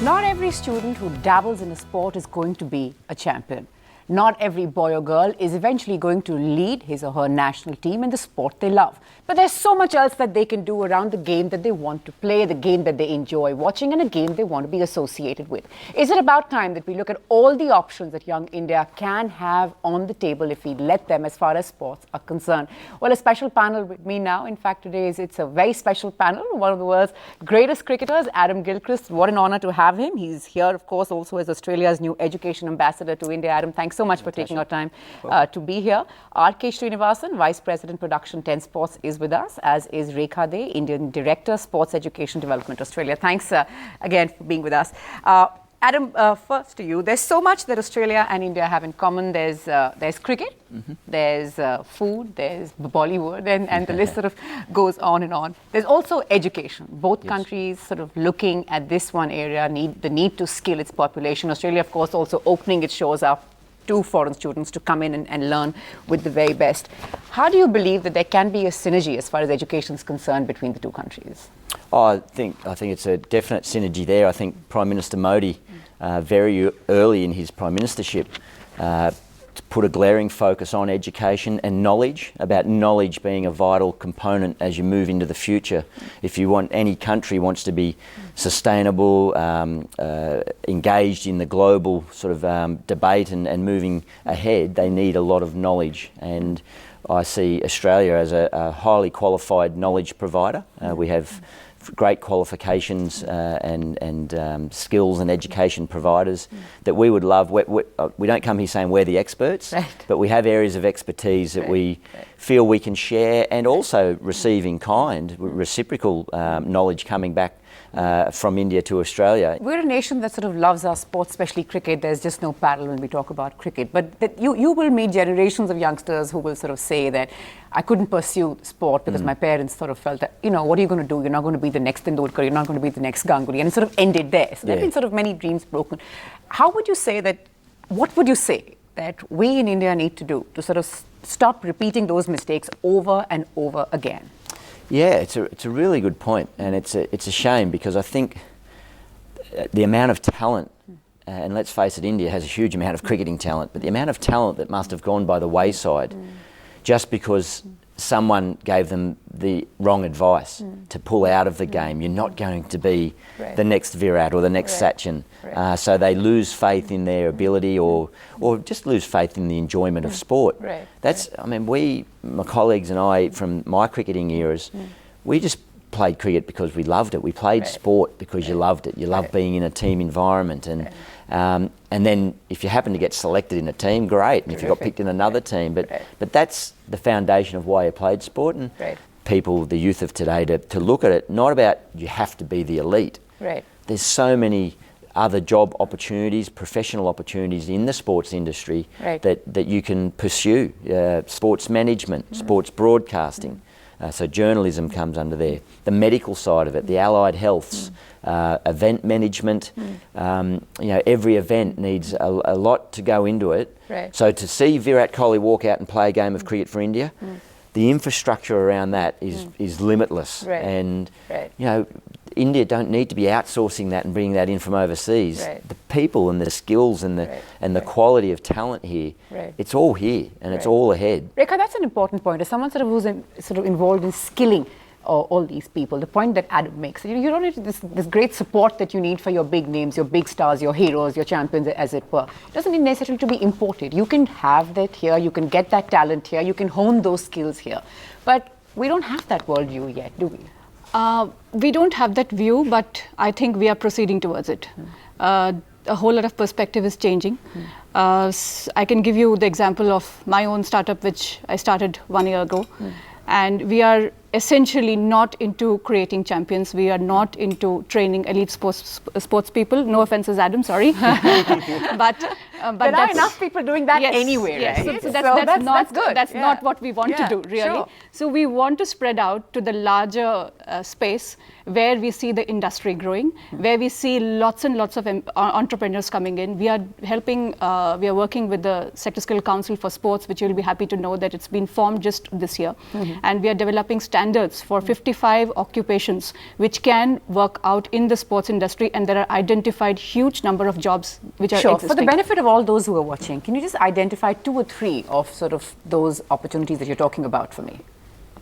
Not every student who dabbles in a sport is going to be a champion. Not every boy or girl is eventually going to lead his or her national team in the sport they love. But there's so much else that they can do around the game that they want to play, the game that they enjoy watching, and a game they want to be associated with. Is it about time that we look at all the options that young India can have on the table if we let them as far as sports are concerned? Well, a special panel with me now. In fact, it's a very special panel. One of the world's greatest cricketers, Adam Gilchrist. What an honor to have him. He's here, of course, also as Australia's new education ambassador to India. Adam, thanks so much for taking our time to be here. R.K. Srinivasan, Vice President Production 10 Sports, is with us, as is Rekha De, Indian Director, Sports Education Development Australia. Thanks again for being with us. Adam, first to you. There's so much that Australia and India have in common. There's cricket, there's food, there's Bollywood, and the list sort of goes on and on. There's also education. Both countries sort of looking at this one area, the need to skill its population. Australia, of course, also opening its shores up to foreign students to come in and learn with the very best. How do you believe that there can be a synergy as far as education is concerned between the two countries? I think it's a definite synergy there. I think Prime Minister Modi, very early in his prime ministership, put a glaring focus on education and knowledge, about knowledge being a vital component as you move into the future. If you want, any country wants to be sustainable, engaged in the global sort of debate and moving ahead, they need a lot of knowledge. And I see Australia as a highly qualified knowledge provider. We have great qualifications and skills and education providers that we would love. We don't come here saying we're the experts, but we have areas of expertise that we feel we can share, and also receive in kind, reciprocal knowledge coming back from India to Australia. We're a nation that sort of loves our sport, especially cricket. There's just no parallel when we talk about cricket. But you will meet generations of youngsters who will sort of say that I couldn't pursue sport because my parents sort of felt that, what are you going to do? You're not going to be the next Tendulkar, you're not going to be the next Ganguly. And it sort of ended there. So there have been sort of many dreams broken. What would you say that we in India need to do to sort of stop repeating those mistakes over and over again? Yeah, it's a really good point, and it's a shame, because I think the amount of talent, and let's face it, India has a huge amount of cricketing talent, but the amount of talent that must have gone by the wayside just because someone gave them the wrong advice to pull out of the game. You're not going to be the next Virat or the next Sachin. So they lose faith in their ability, or just lose faith in the enjoyment of sport. I mean, my colleagues and I, from my cricketing eras, we just played cricket because we loved it. We played sport because you loved it. You loved being in a team environment, and then if you happen to get selected in a team, great. And if you got picked in another team, but that's the foundation of why you played sport. And people, the youth of today, to look at it, not about you have to be the elite. There's so many other job opportunities, professional opportunities in the sports industry that you can pursue. Sports management, sports broadcasting. So journalism comes under there. The medical side of it, the allied healths, event management. Every event needs a lot to go into it. So to see Virat Kohli walk out and play a game of cricket for India, the infrastructure around that is limitless. And India don't need to be outsourcing that and bringing that in from overseas. The people and the skills and the quality of talent here, it's all here, and it's all ahead. Rekha, that's an important point. As someone who's involved in skilling all these people, the point that Adam makes, you don't need this great support that you need for your big names, your big stars, your heroes, your champions, as it were. It doesn't need necessarily to be imported. You can have that here, you can get that talent here, you can hone those skills here. But we don't have that worldview yet, do we? We don't have that view, but I think we are proceeding towards it. A whole lot of perspective is changing. I can give you the example of my own startup, which I started 1 year ago. And we are essentially not into creating champions. We are not into training elite sports people. No offenses, Adam, sorry. But there are enough people doing that anyway, yes. right? So that's good. That's Yeah. not what we want to do, really. Sure. So we want to spread out to the larger space where we see the industry growing, where we see lots and lots of entrepreneurs coming in. We are working with the Sector Skill Council for Sports, which you'll be happy to know that it's been formed just this year. And we are developing standards for 55 occupations which can work out in the sports industry, and there are identified huge number of jobs which are existing. For the benefit of all those who are watching, can you just identify 2 or 3 of sort of those opportunities that you're talking about for me?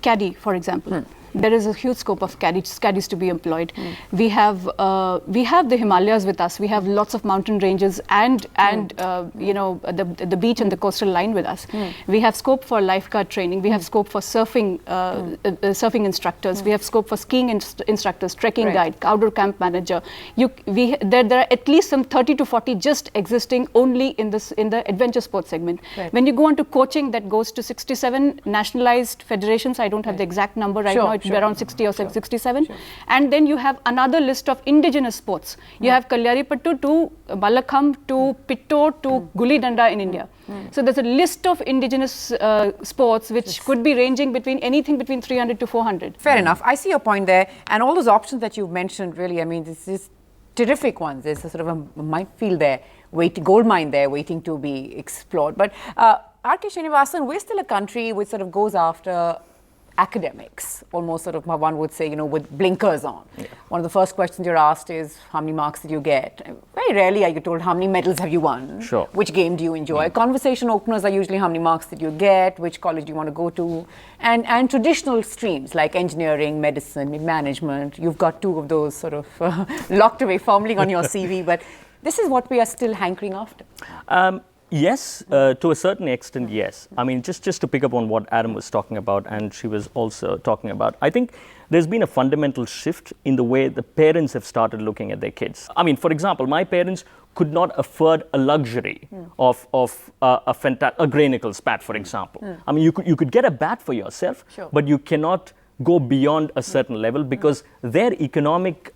Caddy, for example. There is a huge scope of caddies to be employed. We have the Himalayas with us. We have lots of mountain ranges and the beach and the coastal line with us. We have scope for lifeguard training. We have scope for surfing instructors. We have scope for skiing instructors, trekking guide, outdoor camp manager. There are at least some 30 to 40 just existing only in the adventure sports segment. When you go on to coaching, that goes to 67 nationalized federations. I don't have the exact number right now. It's around 60 or 67. And then you have another list of indigenous sports. You have Kalyaripattu to Balakham to Pittor to Gulli Danda in India. So there's a list of indigenous sports which could be ranging between anything between 300 to 400. Fair enough. I see your point there. And all those options that you've mentioned, really, I mean, this is terrific ones. There's a sort of a minefield there, gold mine there waiting to be explored. But R.K. Srinivasan, we're still a country which sort of goes after academics, almost sort of one would say, with blinkers on. One of the first questions you're asked is, how many marks did you get? Very rarely are you told, how many medals have you won? Sure. Which game do you enjoy? Conversation openers are usually, how many marks did you get? Which college do you want to go to? And traditional streams like engineering, medicine, management, you've got 2 of those sort of locked away firmly on your CV, but this is what we are still hankering after. Yes, to a certain extent, yes. I mean, just to pick up on what Adam was talking about, and she was also talking about, I think there's been a fundamental shift in the way the parents have started looking at their kids. I mean, for example, my parents could not afford a luxury of a Grey Nichols bat, for example. I mean, you could get a bat for yourself, but you cannot go beyond a certain level because their economic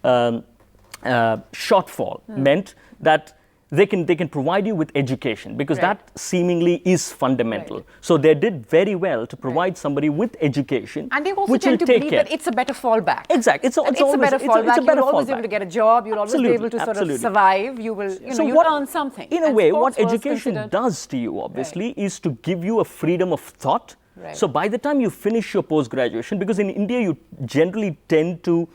shortfall meant that they can provide you with education because that seemingly is fundamental. So they did very well to provide somebody with education, and they also which tend will to take believe care. that it's a better fallback. Exactly, it's always a better fallback. You'll always be able to get a job. You'll always be able to sort of survive. You will, you'll earn something. In a way, what education does to you, obviously, is to give you a freedom of thought. So by the time you finish your post-graduation, because in India you generally tend to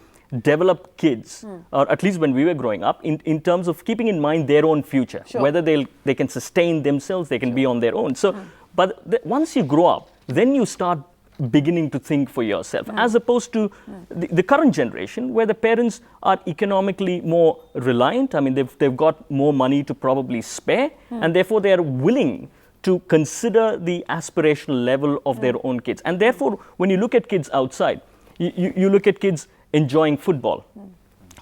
develop kids, or at least when we were growing up, in terms of keeping in mind their own future, whether they can sustain themselves, they can be on their own. So, but once you grow up, then you start beginning to think for yourself, as opposed to the current generation, where the parents are economically more reliant. I mean, they've got more money to probably spare, and therefore they are willing to consider the aspirational level of their own kids. And therefore, when you look at kids outside, you look at kids enjoying football,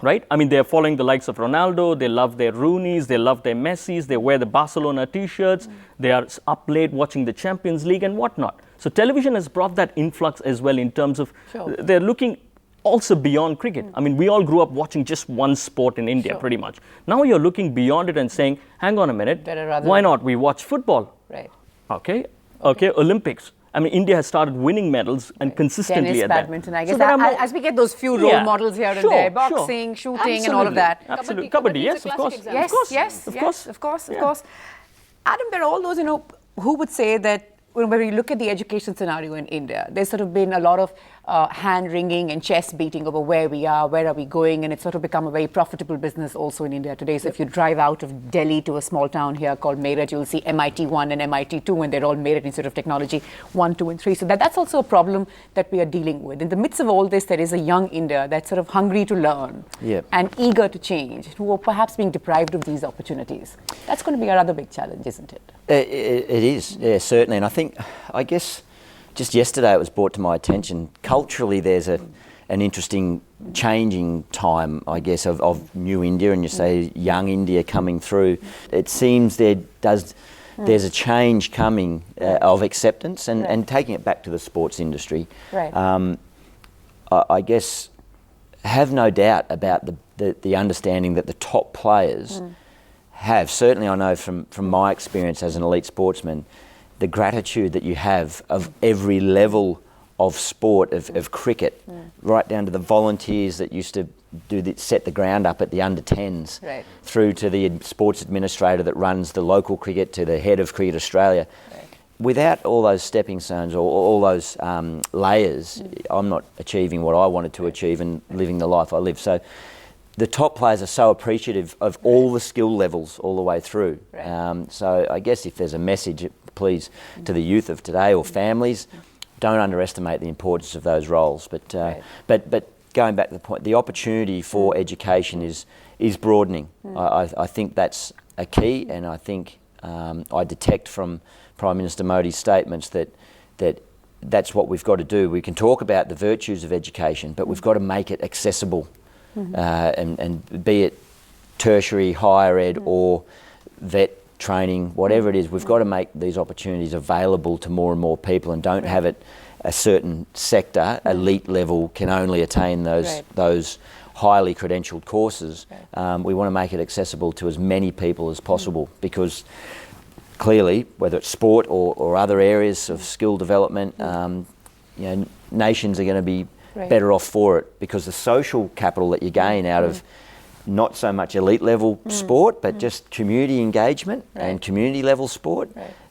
right? I mean, they're following the likes of Ronaldo, they love their Rooneys, they love their Messis, they wear the Barcelona t-shirts, they are up late watching the Champions League and whatnot. So television has brought that influx as well in terms of, they're looking also beyond cricket. I mean, we all grew up watching just one sport in India, pretty much. Now you're looking beyond it and saying, hang on a minute, why not we watch football? Okay, Olympics. I mean, India has started winning medals and consistently Tennis, at badminton, that. I guess. So as we get those few role models here and there, boxing, shooting, and all of that. Absolutely. Kabaddi, yes, of course. Of course. Adam, there are all those, who would say that when we look at the education scenario in India, there's sort of been a lot of hand-wringing and chest beating over where we are, where are we going, and it's sort of become a very profitable business also in India today. So if you drive out of Delhi to a small town here called Meerut, you'll see MIT 1 and MIT 2, and they're all Meerut Institute of Technology 1, 2, and 3. So that's also a problem that we are dealing with. In the midst of all this, there is a young India that's sort of hungry to learn and eager to change, who are perhaps being deprived of these opportunities. That's going to be our other big challenge, isn't it? It is, certainly. And I guess just yesterday it was brought to my attention, culturally there's an interesting changing time, I guess, of new India, and you say young India coming through. It seems there's a change coming of acceptance and taking it back to the sports industry. I guess have no doubt about the understanding that the top players have, certainly I know from my experience as an elite sportsman, the gratitude that you have of every level of sport, of cricket, right down to the volunteers that used to set the ground up at the under-10s, Right. through to the sports administrator that runs the local cricket, to the head of Cricket Australia. Right. Without all those stepping stones or all those layers, I'm not achieving what I wanted to achieve and living the life I live. So the top players are so appreciative of all the skill levels all the way through. Right. So I guess if there's a message, please, to the youth of today or families, don't underestimate the importance of those roles. But but going back to the point, the opportunity for education is broadening. I think that's a key, and I think I detect from Prime Minister Modi's statements that's what we've got to do. We can talk about the virtues of education, but we've got to make it accessible, and be it tertiary, higher ed, or vet training, whatever it is, we've got to make these opportunities available to more and more people, and don't have it a certain sector, elite level, can only attain those highly credentialed courses. We want to make it accessible to as many people as possible, because clearly, whether it's sport or other areas of skill development, nations are going to be better off for it, because the social capital that you gain out of not so much elite level sport, but just community engagement and community level sport,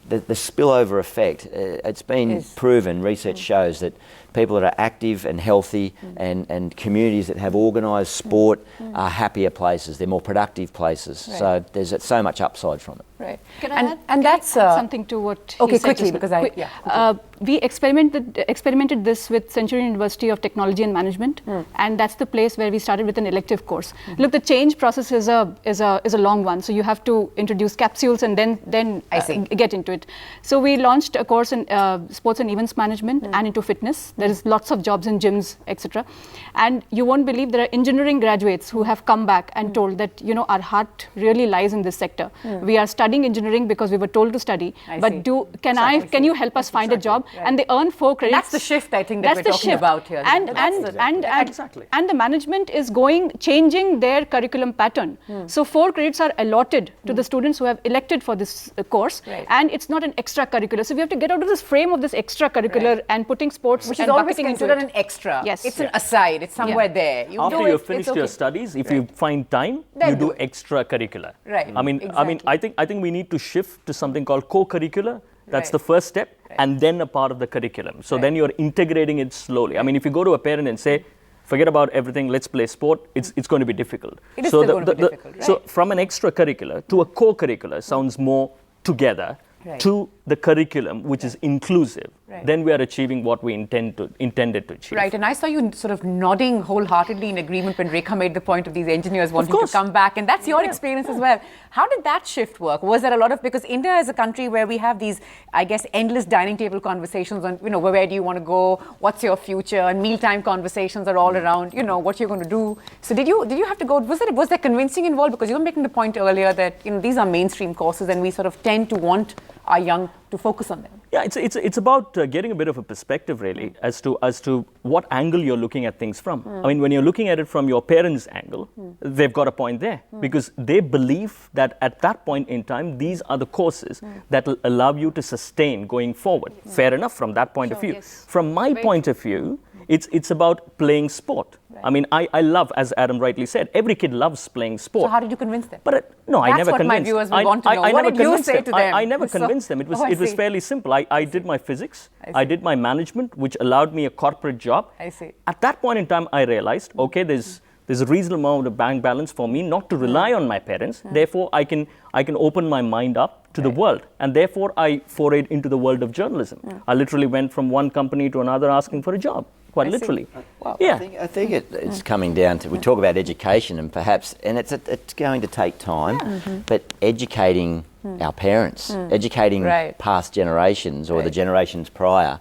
the spillover effect, it's been proven, research shows that people that are active and healthy and communities that have organised sport are happier places, they're more productive places. So there's so much upside from it. Right. Can I and that's add something to what he said quickly, just now? because we experimented this with Century University of Technology and Management, and that's the place where we started with an elective course. Look, the change process is a long one, so you have to introduce capsules and then get into it. So we launched a course in sports and events management and into fitness. There is lots of jobs in gyms, etc. And you won't believe there are engineering graduates who have come back and told that our heart really lies in this sector. We are studying engineering because we were told to study, but can you help us find a job? And they earn 4 credits. And that's the shift, I think, that we're talking about here. And the management is changing their curriculum pattern. So 4 credits are allotted to the students who have elected for this course, and it's not an extracurricular. So we have to get out of this frame of this extracurricular and putting sports, which is always considered an extra. Yes. It's an aside. It's somewhere there. After you've finished your studies, if you find time, you do extracurricular. Right. I mean, I think we need to shift to something called co-curricular. That's the first step, and then a part of the curriculum. So then you're integrating it slowly. I mean, if you go to a parent and say, forget about everything, let's play sport, it's going to be difficult. It is still going to be difficult, right? So from an extracurricular to a co-curricular sounds more together to the curriculum, which is inclusive. Then we are achieving what we intended to achieve. Right, and I saw you sort of nodding wholeheartedly in agreement when Rekha made the point of these engineers wanting to come back, and that's your experience as well. How did that shift work? Was there a lot of, because India is a country where we have these, I guess, endless dining table conversations on, where do you want to go, what's your future, and mealtime conversations are all around, what you're going to do. So did you have to go, was there convincing involved? Because you were making the point earlier that, these are mainstream courses and we sort of tend to want our young to focus on them. Yeah, it's about getting a bit of a perspective really as to what angle you're looking at things from. I mean, when you're looking at it from your parents' angle, they've got a point there because they believe that at that point in time, these are the courses that will allow you to sustain going forward. Fair enough from that point of view. Yes. From my point of view, it's about playing sport. I mean, I love, as Adam rightly said, every kid loves playing sport. So how did you convince them? But I never convinced them. That's what my viewers will want to know. What did you say to them? I never convinced them. It was fairly simple. I did my physics. I did my management, which allowed me a corporate job. I see. At that point in time, I realized, okay, there's a reasonable amount of bank balance for me not to rely on my parents. Therefore, I can open my mind up to the world. And therefore, I forayed into the world of journalism. I literally went from one company to another asking for a job. Quite literally. Well, yeah. I think it's coming down to, we talk about education and perhaps, and it's going to take time, but educating our parents, educating past generations or the generations prior,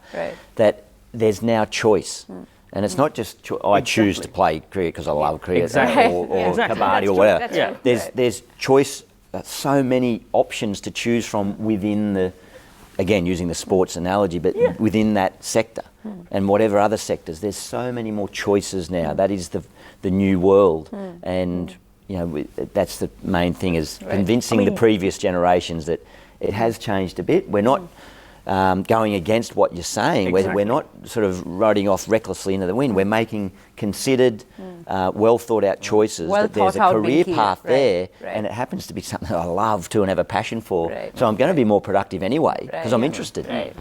that there's now choice. And it's not just, I choose to play cricket because I love cricket or kabaddi or whatever. There's choice, so many options to choose from within the, again, using the sports analogy, but within that sector and whatever other sectors, there's so many more choices now. That is the new world. And that's the main thing, is convincing the previous generations that it has changed a bit. We're not going against what you're saying. Exactly. We're not sort of riding off recklessly into the wind. We're making considered, well thought out choices. Well that there's a thought out, career Binky. path there, Right. and it happens to be something that I love to and have a passion for. Right. So I'm going to be more productive anyway because I'm Right. interested. Right.